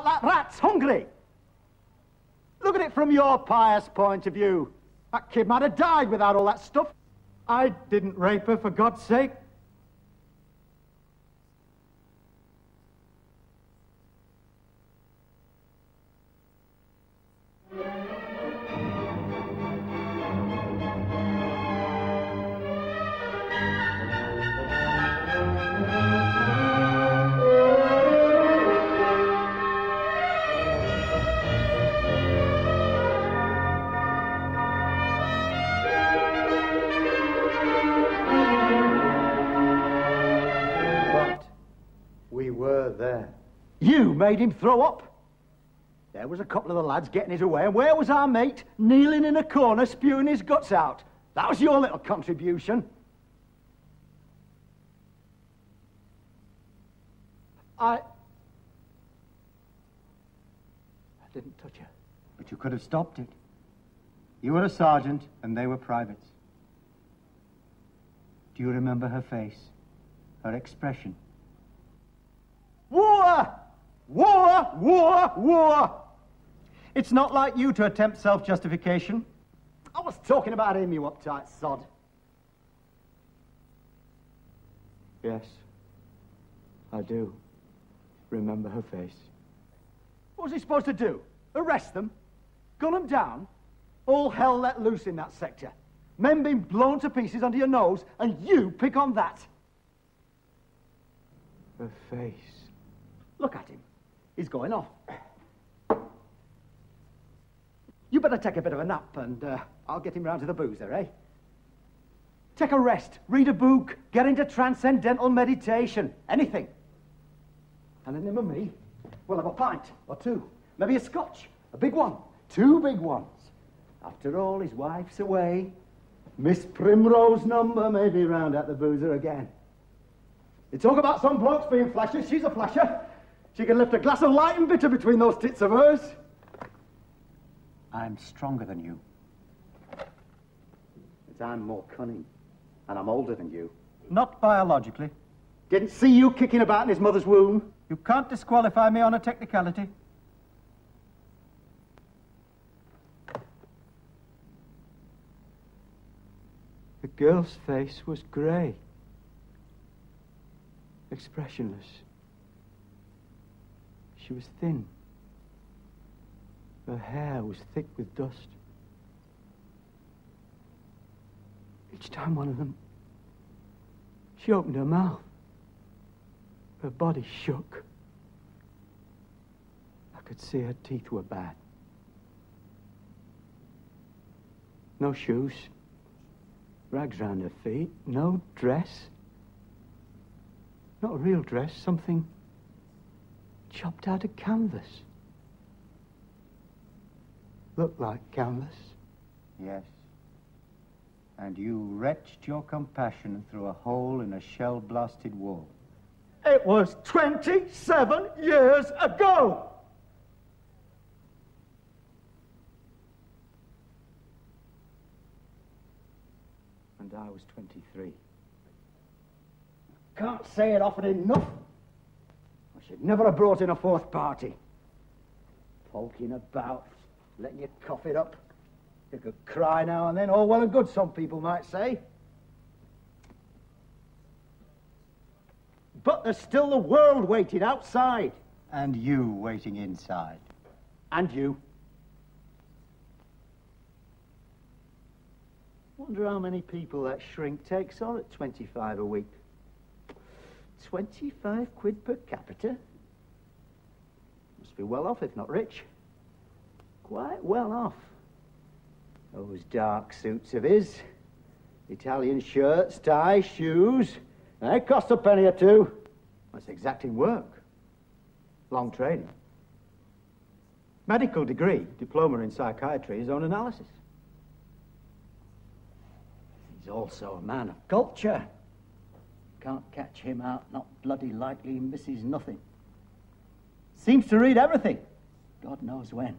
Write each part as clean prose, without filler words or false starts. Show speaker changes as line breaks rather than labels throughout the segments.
That rat's hungry. Look at it from your pious point of view. That kid might have died without all that stuff. I didn't rape her, for God's sake. You made him throw up. There was a couple of the lads getting his away, and where was our mate? Kneeling in a corner, spewing his guts out. That was your little contribution. I didn't touch her.
But you could have stopped it. You were a sergeant, and they were privates. Do you remember her face? Her expression?
War! War! War! War! It's not like you to attempt self-justification. I was talking about him, you uptight sod. Yes, I do remember her face. What was he supposed to do? Arrest them? Gun them down? All hell let loose in that sector. Men being blown to pieces under your nose, and you pick on that. Her face. Look at him. He's going off. You better take a bit of a nap, and I'll get him round to the boozer, eh? Take a rest, read a book, get into transcendental meditation, anything. And then him and me, we'll have a pint or two, maybe a scotch, a big one, 2 big ones. After all, his wife's away. Miss Primrose number may be round at the boozer again. You talk about some blokes being flashes, she's a flasher. She can lift a glass of light and bitter between those tits of hers.
I'm stronger than you.
But I'm more cunning, and I'm older than you.
Not biologically.
Didn't see you kicking about in his mother's womb.
You can't disqualify me on a technicality.
The girl's face was grey, expressionless. She was thin. Her hair was thick with dust. Each time one of them, she opened her mouth, her body shook. I could see her teeth were bad. No shoes, rags round her feet, no dress. Not a real dress, something chopped out of canvas. Looked like canvas.
Yes. And you wrenched your compassion through a hole in a shell-blasted wall.
It was 27 years ago! And I was 23. Can't say it often enough. I should never have brought in a 4th party. Poking about, letting you cough it up. You could cry now and then, all well and good, some people might say. But there's still the world waiting outside.
And you waiting inside.
And you. Wonder how many people that shrink takes on at 25 a week. 25 quid per capita? Must be well off, if not rich. Quite well off. Those dark suits of his. Italian shirts, ties, shoes. They cost a penny or two. That's exacting work. Long training. Medical degree, diploma in psychiatry, his own analysis. He's also a man of culture. Can't catch him out, not bloody likely, he misses nothing. Seems to read everything. God knows when.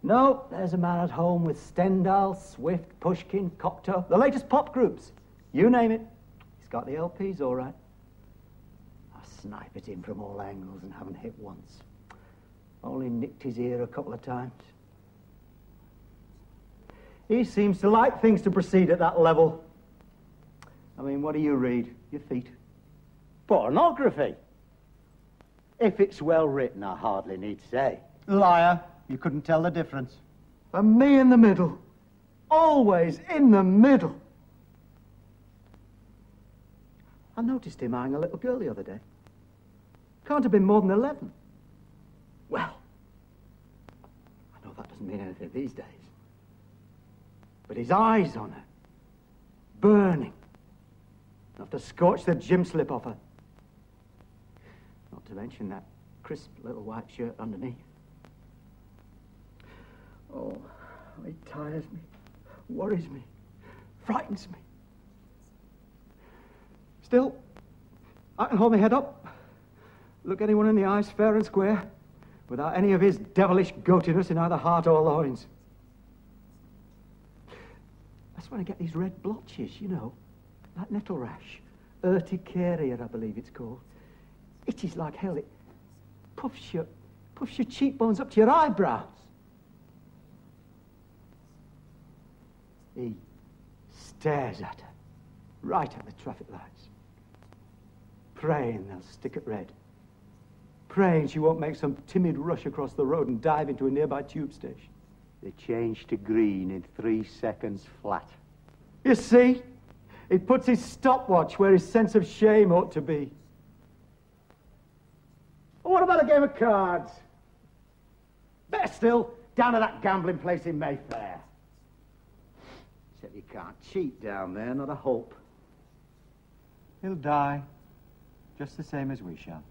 No, there's a man at home with Stendhal, Swift, Pushkin, Cocteau, the latest pop groups. You name it. He's got the LPs all right. I snipe at him from all angles and haven't hit once. Only nicked his ear a couple of times. He seems to like things to proceed at that level. I mean, what do you read? Your feet. Pornography. If it's well written, I hardly need say.
Liar. You couldn't tell the difference.
And me in the middle. Always in the middle. I noticed him eyeing a little girl the other day. Can't have been more than 11. Well, I know that doesn't mean anything these days. But his eyes on her, burning, enough to scorch the gym slip off her. Not to mention that crisp little white shirt underneath. Oh, it tires me, worries me, frightens me. Still, I can hold my head up, look anyone in the eyes fair and square, without any of his devilish goatiness in either heart or loins. That's when I get these red blotches, you know, like nettle rash. Urticaria, I believe it's called. Itches like hell. It puffs your cheekbones up to your eyebrows. He stares at her, right at the traffic lights, praying they'll stick at red, praying she won't make some timid rush across the road and dive into a nearby tube station. They change to green in 3 seconds flat. You see? He puts his stopwatch where his sense of shame ought to be. What about a game of cards? Better still, down at that gambling place in Mayfair. Except you can't cheat down there, not a hope.
He'll die, just the same as we shall.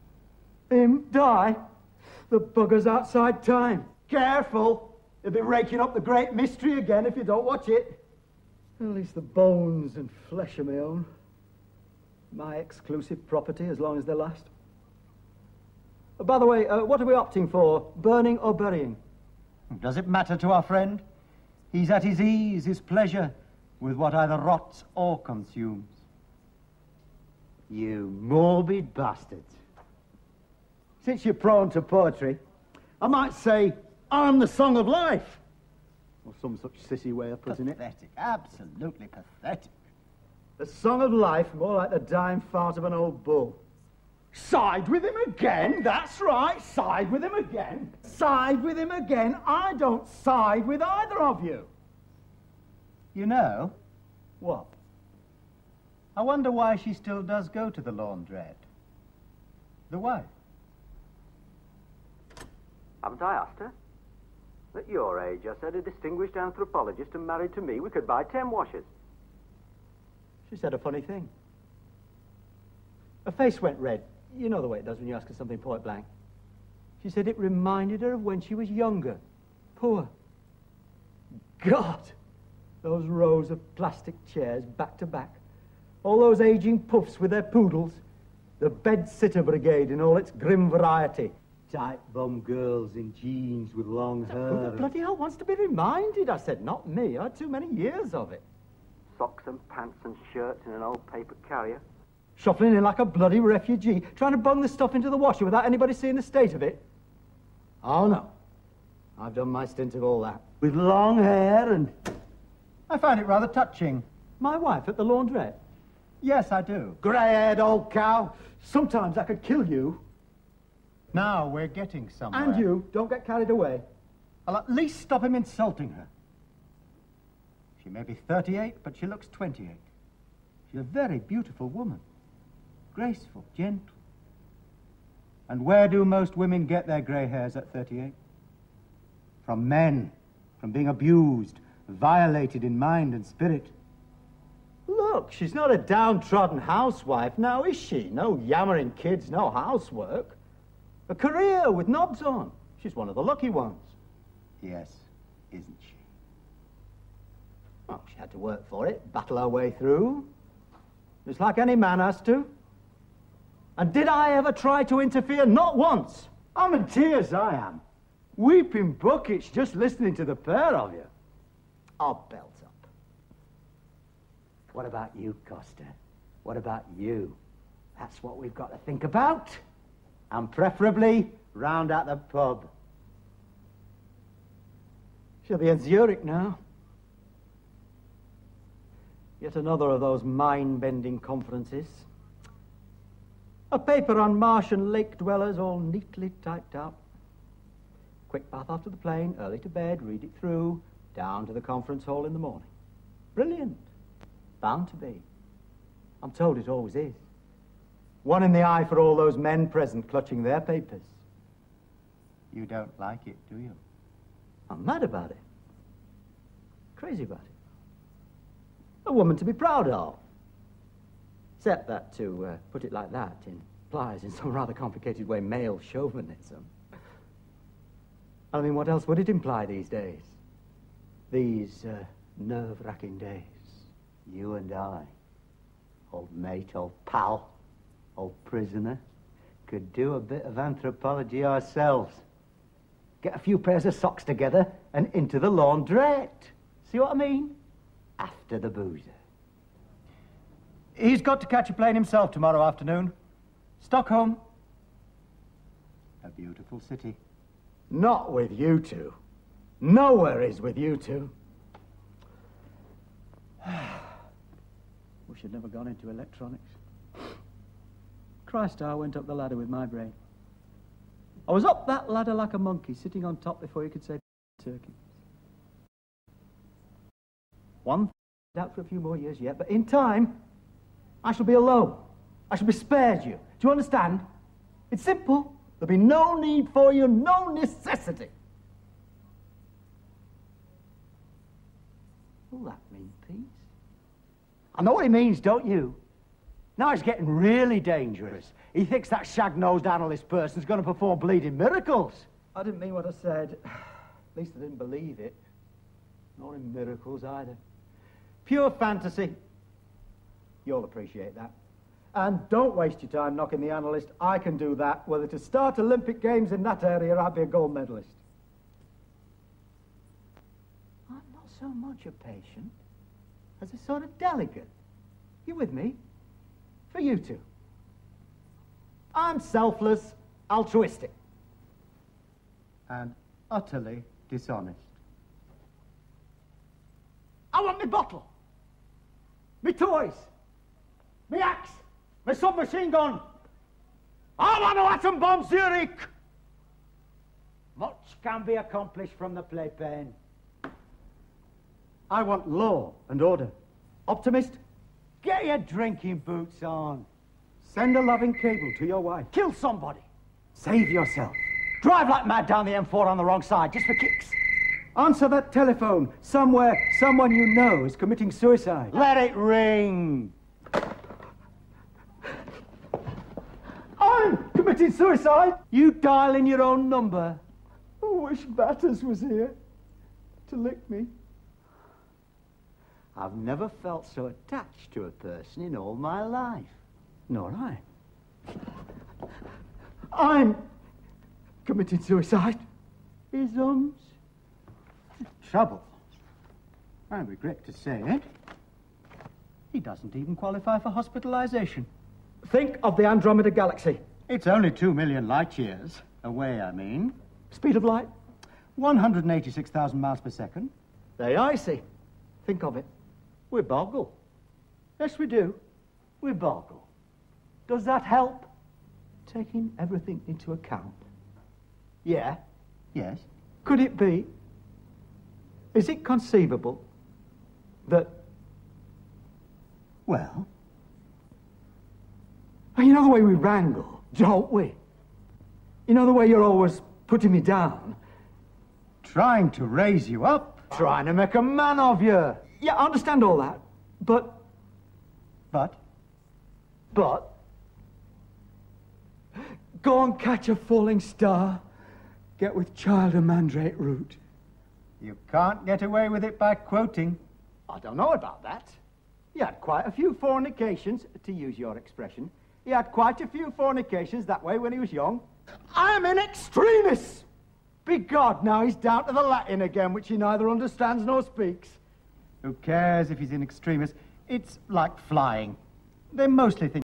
Him die? The bugger's outside time. Careful! He'll be raking up the great mystery again if you don't watch it. At least the bones and flesh are my own. My exclusive property as long as they last. By the way, what are we opting for? Burning or burying?
Does it matter to our friend? He's at his ease, his pleasure, with what either rots or consumes.
You morbid bastards. Since you're prone to poetry, I might say, I'm the song of life. Or some such sissy way of putting it.
Pathetic, absolutely pathetic.
The song of life, more like the dying fart of an old bull. Side with him again, that's right, side with him again. Side with him again, I don't side with either of you.
You know,
What?
I wonder why she still does go to the laundrette. The wife.
Haven't I asked her? At your age, I said, a distinguished anthropologist and married to me, we could buy 10 washers.
She said a funny thing. Her face went red. You know the way it does when you ask her something point blank. She said it reminded her of when she was younger. Poor. God! Those rows of plastic chairs back to back. All those aging puffs with their poodles. The bed-sitter brigade in all its grim variety. Tight-bum girls in jeans with long hair. Who the bloody hell wants to be reminded? I said, not me. I had too many years of it.
Socks and pants and shirts in an old paper carrier.
Shuffling in like a bloody refugee, trying to bung the stuff into the washer without anybody seeing the state of it. Oh, no. I've done my stint of all that. With long hair and...
I find it rather touching.
My wife at the laundrette.
Yes, I do.
Grey-haired old cow. Sometimes I could kill you.
Now we're getting somewhere.
And you. Don't get carried away.
I'll at least stop him insulting her. She may be 38, but she looks 28. She's a very beautiful woman. Graceful, gentle. And where do most women get their grey hairs at 38? From men. From being abused, violated in mind and spirit.
Look, she's not a downtrodden housewife now, is she? No yammering kids, no housework. A career with knobs on. She's one of the lucky ones.
Yes, isn't she?
Well, she had to work for it, battle her way through. Just like any man has to. And did I ever try to interfere? Not once. I'm in tears, I am. Weeping buckets just listening to the pair of you. I'll belt up. What about you, Costa? What about you? That's what we've got to think about. And preferably round at the pub. She'll be in Zurich now. Yet another of those mind-bending conferences. A paper on Martian lake dwellers, all neatly typed out. Quick bath after the plane, early to bed, read it through, down to the conference hall in the morning. Brilliant. Bound to be. I'm told it always is. One in the eye for all those men present clutching their papers.
You don't like it, do you?
I'm mad about it. Crazy about it. A woman to be proud of. Except that, to put it like that, implies in some rather complicated way male chauvinism. I mean, what else would it imply these days? These nerve-wracking days. You and I, old mate, old pal, old prisoner, could do a bit of anthropology ourselves. Get a few pairs of socks together and into the laundrette. See what I mean? After the boozer.
He's got to catch a plane himself tomorrow afternoon. Stockholm. A beautiful city.
Not with you two. Nowhere is with you two. Wish I'd never gone into electronics. Christ, I went up the ladder with my brain. I was up that ladder like a monkey, sitting on top before you could say turkey. One out for a few more years yet, but in time, I shall be alone. I shall be spared you. Do you understand? It's simple. There'll be no need for you, no necessity. Will that mean peace? I know what he means, don't you? Now he's getting really dangerous. He thinks that shag-nosed analyst person's going to perform bleeding miracles. I didn't mean what I said. At least I didn't believe it. Nor in miracles either. Pure fantasy. You'll appreciate that. And don't waste your time knocking the analyst. I can do that. Whether to start Olympic Games in that area, I'd be a gold medalist. I'm not so much a patient as a sort of delegate. You with me? For you two. I'm selfless, altruistic.
And utterly dishonest.
I want me bottle. Me toys. Me axe. My submachine gun. I want to atom bomb Zurich. Much can be accomplished from the playpen. I want law and order. Optimist, get your drinking boots on. Send a loving cable to your wife. Kill somebody. Save yourself. Drive like mad down the M4 on the wrong side, just for kicks. Answer that telephone. Somewhere, someone you know is committing suicide. Let it ring. I'm committing suicide. You dial in your own number. I wish Batters was here to lick me. I've never felt so attached to a person in all my life. Nor I. I'm committing suicide. Isms.
Trouble. I regret to say it. He doesn't even qualify for hospitalization.
Think of the Andromeda Galaxy.
It's only 2 million light years away, I mean.
Speed of light?
186,000 miles per second.
They icy. Think of it. We boggle. Yes, we do. We boggle. Does that help? Taking everything into account. Yeah.
Yes.
Could it be? Is it conceivable that...
Well?
You know the way we wrangle, don't we? You know the way you're always putting me down?
Trying to raise you up.
Trying to make a man of you. Yeah, I understand all that, but...
But?
Go and catch a falling star. Get with child a mandrake root.
You can't get away with it by quoting.
I don't know about that. He had quite a few fornications, to use your expression. He had quite a few fornications that way when he was young. I'm in extremis! Begod, now he's down to the Latin again, which he neither understands nor speaks.
Who cares if he's in extremis? It's like flying. They mostly think